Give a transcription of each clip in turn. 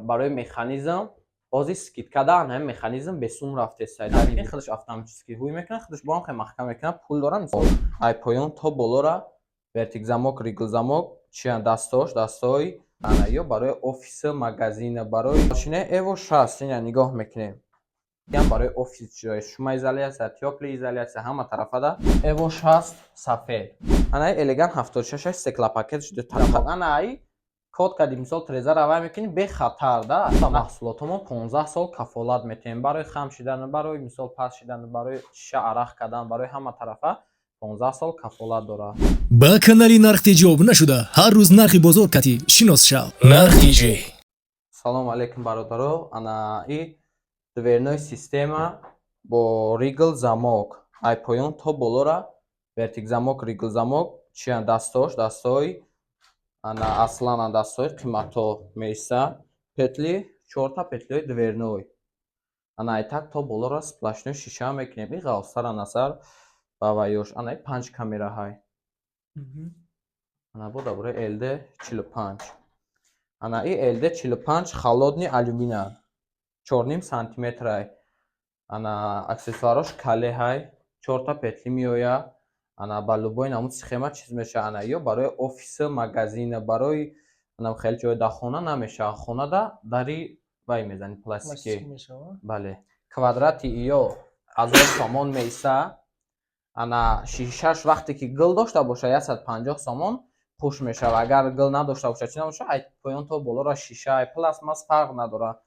барои механизм бози скидка дан ҳам механизм به сум рафте сайдан این خودش автоматически ҳуй мекунад خودش با هم خیلی محکم میکنه پول داره مثلا ای پایون تا بالا را ورتیک замок ریگل замок چیان دستای انا یا برای офис магазин برای ماشینه ایو 60 اینا نگاه میکنیم یعنی برای офис جای شما ایزولیاسیا تیپل ایزولیاسیا همه طرفه دا ایو 60 سفید انا الگان 76 استکلا پاکت دو طرف انا ای کد کردیم مثال تریزر روای میکنیم به خطر دا محصولاتمون 15 سال کفالت میتیم برای خام شدن برای مثال پاس شدن برای شیشه عرق کردن برای همه طرفه 15 سال کفالت داره با کانالی نرخ تیجی آبونه شده هر روز نرخی بازار کتی شناس شو نرخ تیجی سلام علیکم برادرو انا ای дверной система бо ригл замок ай поён то болора вертик замок ригл замок чиан дастаи ана аслан дастаи қимато меиса петли 4 та петлиҳои дверной ана ай так то болора сплошной шиша мекунем и ғавсара насар баваёш ана ай 5 камераҳай ана бо добре ld 45 ана и ld 45 холодный алюминий 4 сантиметрай ана аксессуарош кале ҳай 4 та петли меояд ана ба любой намуд схема чиз меша ана ё барои офис магазин барои ана хеле ҷои да хона намеша хонада дари вай мезани пластики бале квадрати ё азор сомон меиса ана шишаш вақте ки гул дошта боша 150 сомон хуш мешава агар гул надошта боша чи набоша ай поён то болора шиша ай пластмас фарқ надора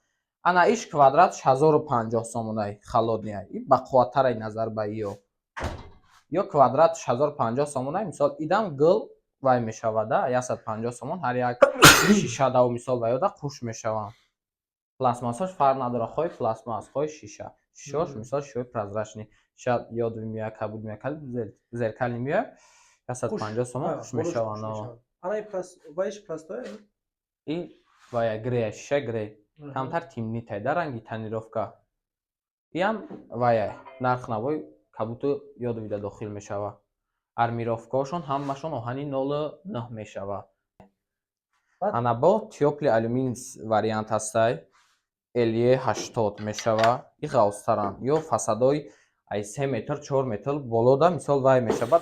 ана иш квадратш 1050 сомонай холодный и бақувваттарай назар ба ё квадратш 1050 сомонай мисол идам гул вай мешавада 150 сомон ҳар як шиша дав мисол ва ёда хуш мешаванд пластмасош фарқ надора хои пластмас хои шиша шишош мисол шишаи прозрачный шаид ёдви меояд кабуд меояд зеркали меояд 150 сомон хуш мешаванд ана вайш простое и вая грей шиша грей камтар темнитай да ранги тонировка иам вая нарх навои кабуту ёдвида дохил мешава армировкаошон ҳамашон оҳани 09 мешава ана бо тёпли алюминий вариант ҳастай le 80 мешава и ғавстаран ё фасадои ай 3 метр 4 метр болода мисол вай мешава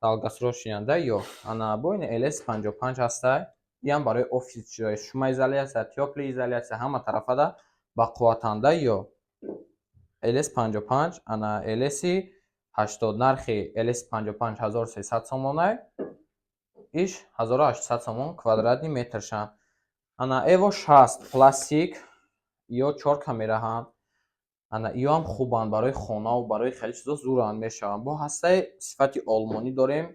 далгасрошинанда ё ана бо ин ls 55 ҳастай иам барои офис ҷои шума изолясия тёпли изолясия ҳама тарафада бақувватанда ё ls 55 ана ls 80 нархи ls 55 1300 сомонай иш 1800 сомон квадратный метршан ана evo 60 пластик ё 4 камераҳанд ана иёам хубанд барои хонаву барои хеле чизо зуранд мешаванд бо ҳастаи сифати олмонӣ дорем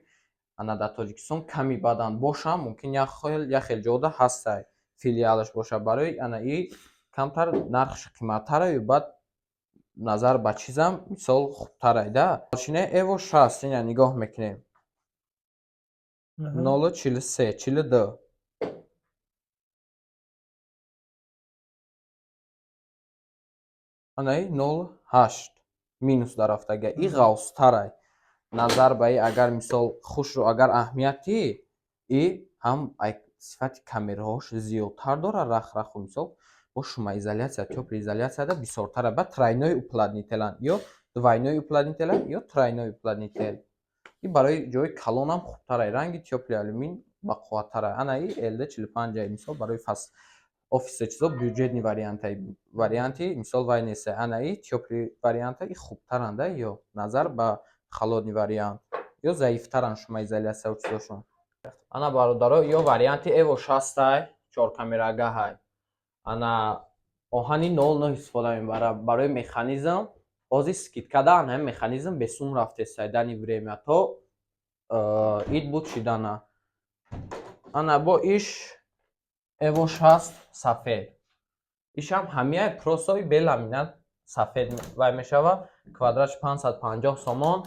ана дар тоҷикистон ками бадан бошам мумкин як хел ҷода ҳастай филиалаш боша барои ана и камтар нархш қиматтараю баъд назар ба чизам мисол хубтарай да мошинаи evo 60 ина нигоҳ мекунем 043 42 анаи 08 минус дарафтага и ғавстарай назар ба и агар мисол хушро агар аҳамияти и ҳам ай сифати камераҳош зиёдтар дора рахраху мисол бо шума изолясия тёпли изолясияда бисёртара ба тройной уплотнителан ё двойной уплотнителан ё тройной уплотнител и барои ҷои калонам хубтарай ранги тёпли алюмин бақувваттарай ана и ld 45 мисол барои офисе чизо бюджетный варианти мисол вай нестай ана и тёпли варианта и хубтаранда ё назар ба холодный вариант ё заифтаран шума изолясия чизошон ана бародаро ё варианти evo 60 4 камерагаҳай ана оҳани 09 истифода мебарам барои механизм бози скидка дан ҳам механизм به сум рафте сайдани время то ид буд шидана ана бо иш evo 60 сафед ишам ҳамияи просои беламинат сафед вай мешава квадратш 550 сомон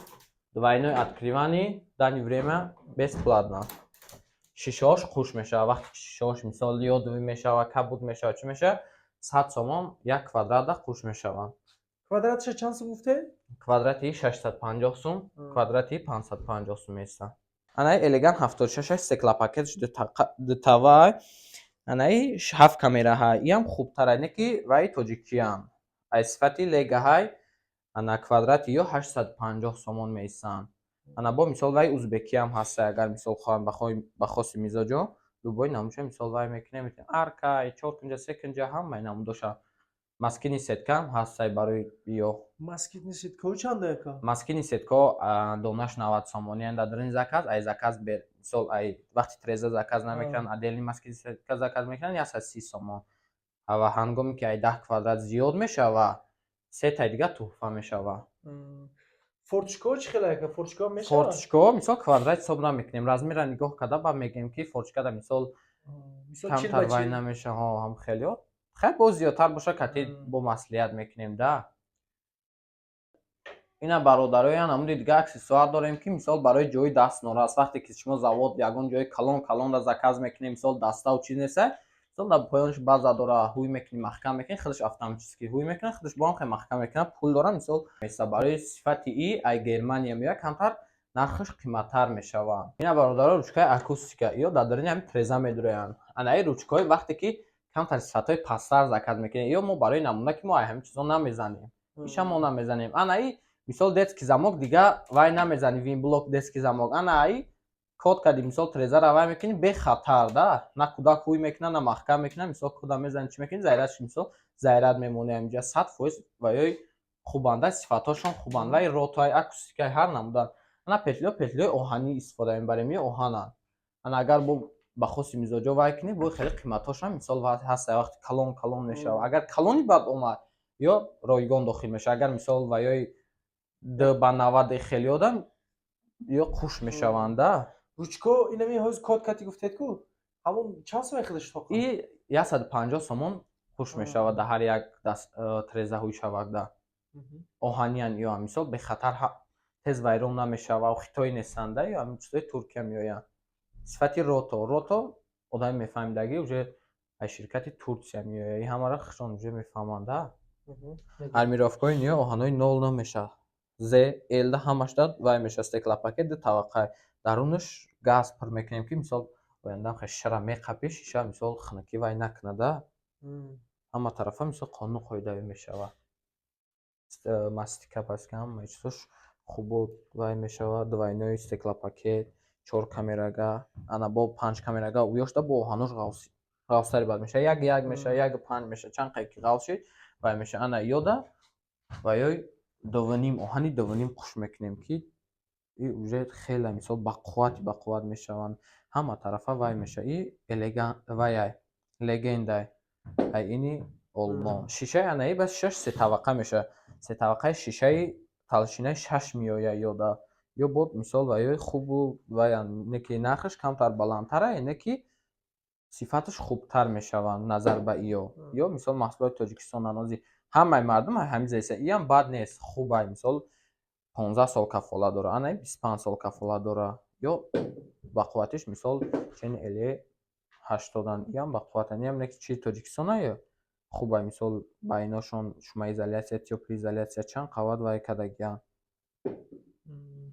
двойной открываний дани время бесплатно шишаош хуш мешава вақте шишаош мисол ёдви мешава кабуд мешава чӣ мешава 100 сомон як квадрата хуш мешаванд квадратша чанд сум гуфте квадрати 650 сум квадрати 550 сум места анаи элеган 76 стекла пакетш дутавай анаи 7 камераҳа иам хубтара не ки ваи тоҷикиям ай сифати легаҳай ана квадрати ё 850 сомон месан ана бо мисол ваи узбекиям ҳастай агар мисол хоҳам ба хоси мизоҷо дубои намуша мисол вай мекунем аркай 4 кунҷа 3 кунҷа ҳамаи намудоша маскини сеткам ҳастай барои ё Маскитни ситко чанда яка? маскини сетко донаш 90 сомони дадарини заказ ай заказ бер мисол ай вақти треза заказ намекунанд отдельни маскини сетка заказ мекунанд 130 сомон ва ҳангоме ки ай 10 квадрат зиёд мешава сетай дига туҳфа мешава. Форточко чӣ хела яка? Форточко мешава? Форточко мисол квадрат ҳисоб намекунем размера нигоҳ карда ба мегӯем ки форточкада мисол камтар вай намеша ҳам хелё хеле бо зиёдтар боша кати бо маслиҳат мекунем да. Ина бародароян намуди дига аксессуар дорем ки мисол барои ҷои даст норас вақте ки шумо завод ягон ҷои калонда заказ мекунем мисол даставу чиз неста мисол дар поёнаш база дора ҳуй мекунӣ маҳкам мекунӣ худаш автоматически ҳуй мекунад худаш бо ҳам хеле маҳкам мекунад пул дора мисол места барои сифати и ай Германия меояд камтар нархаш қиматтар мешавад. Ина бародаро ручкаи акустика ё дадарини ҳамин треза медуроянд анаи ручкаҳои вақте ки камтар сифатҳои пасттар заказ мекунем ё мо барои намуна ки мо ай ҳамин чизо намезанем иша мо намезанем анаи мисол детский замок дига вай намезани винблок детский замок анаи код кади мисол трезара вай мекунӣ бехатар да на кӯдак ҳуй мекунад на маҳкам мекунад мисол кода мезани чӣ мекунӣ зарядаш мисол заряд мемонад инҷа 100% ваёи хубанда сифатҳошон хубандаи ротои акустикаи ҳар намудан ана петлиҳои оҳанӣ истифода мебарем ё оҳананд ана агар бо ба хоси мизоҷо вай кунӣ бо хеле қиматҳошам мисол ҳаста вақти калон мешава агар калони бад омад ё ройгон дохил мешава агар мисол ваёи д ба 90 хеле одам ё қуш мешаванд да. Ручко инами ҳоз код кати гуфтед ку ҳамон чанд сомон худаш тоқам и 150 сомон қуш мешавад дар ҳар як треза ҳуй шавак да оҳаниян ё мисол бехатар тез вайрон намешава хитои нестанд да ё ҳамин чизои Туркия меоянд сифати рото одами мефаҳмидаги уже ай ширкати Турсия меояд и ҳамаро хушон уже мефаҳманд да. армировкаи ниё оҳанои нол намеша з элда ҳамаш дад вай меша стеклопакет ду таваққай дарунаш газ пур мекунем ки мисол оянда хе шира меқапи шиша мисол хунукӣ вай накунада ҳама тарафа мисол қонуну қоидави мешава мастика паски ҳамаи чизош хубо вай мешава двойной стеклопакет 4 камерага ана бо 5 камерага уёшда бо оҳанош ғавстари бад меша як меша як 5 меша чанд қайки ғавс шид вай меша ана ёда ваёи довоним оҳани довоним қуш мекунем ки и уже хеле мисол ба қувват мешаванд ҳама тарафа вай меша и вай легендай ай ини олмон шишаи анаи ба шишаш се таваққа меша се таваққаи шишаи талшинаи 6 меояд ёда ё бод мисол ваёи хубу ваян не ки нархаш камтар баландтара не ки сифаташ хубтар мешаванд назар ба иё ё мисол маҳсулоти Тоҷикистон анози ҳамаи мардум ҳамин зеса иам бад нест хубай мисол 15 сол кафолат дора анаи 25 сол кафолат дора ё ба қувватиш мисол чени эле 80 иам ба қувватани ам не ки чи Тоҷикистона ё хубай мисол ба иношон шума изоляция теплоизоляция чанд қават вай кадагиян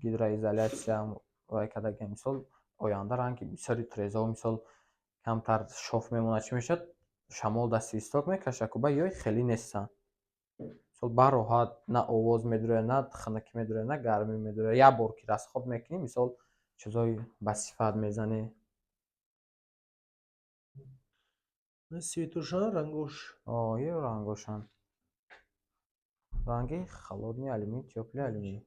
гидроизоляция вай кадагиян мисол оянда ранги бисёри трезаҳо мисол камтар шоф мемонад чӣ мешад шамол дасти исток мекаша куба ёй хеле нестанд мисол бароҳат на овоз медурояд на хунукӣ медурояд на гармӣ медурояд як бор ки расход мекунӣ мисол чизои ба сифат мезанӣ светошона рангош ё рангошан ранги холодный алюминий теплый алюминий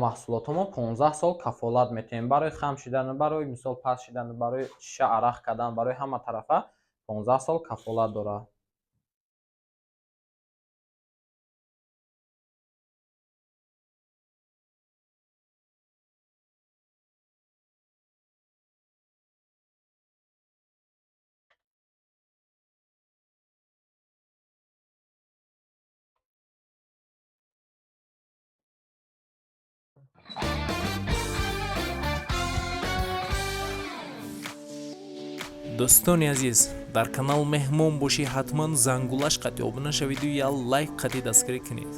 маҳсулотҳомо 15 сол кафолат метиҳем барои хам шидан барои мисол паст шидан барои шиша арақ кардан барои ҳама тарафа 15 сол кафолат дорад. дӯстони азиз дар канал меҳмон бошӣ ҳатман зангулаш қатӣ обуна шавиду я лайк қатӣ дастгирӣ кунед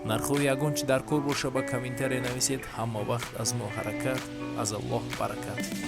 нархҳои ягон чӣ дар кор боша ба комментария нависед. Ҳама вақт аз мо ҳаракат, аз Аллоҳ баракат.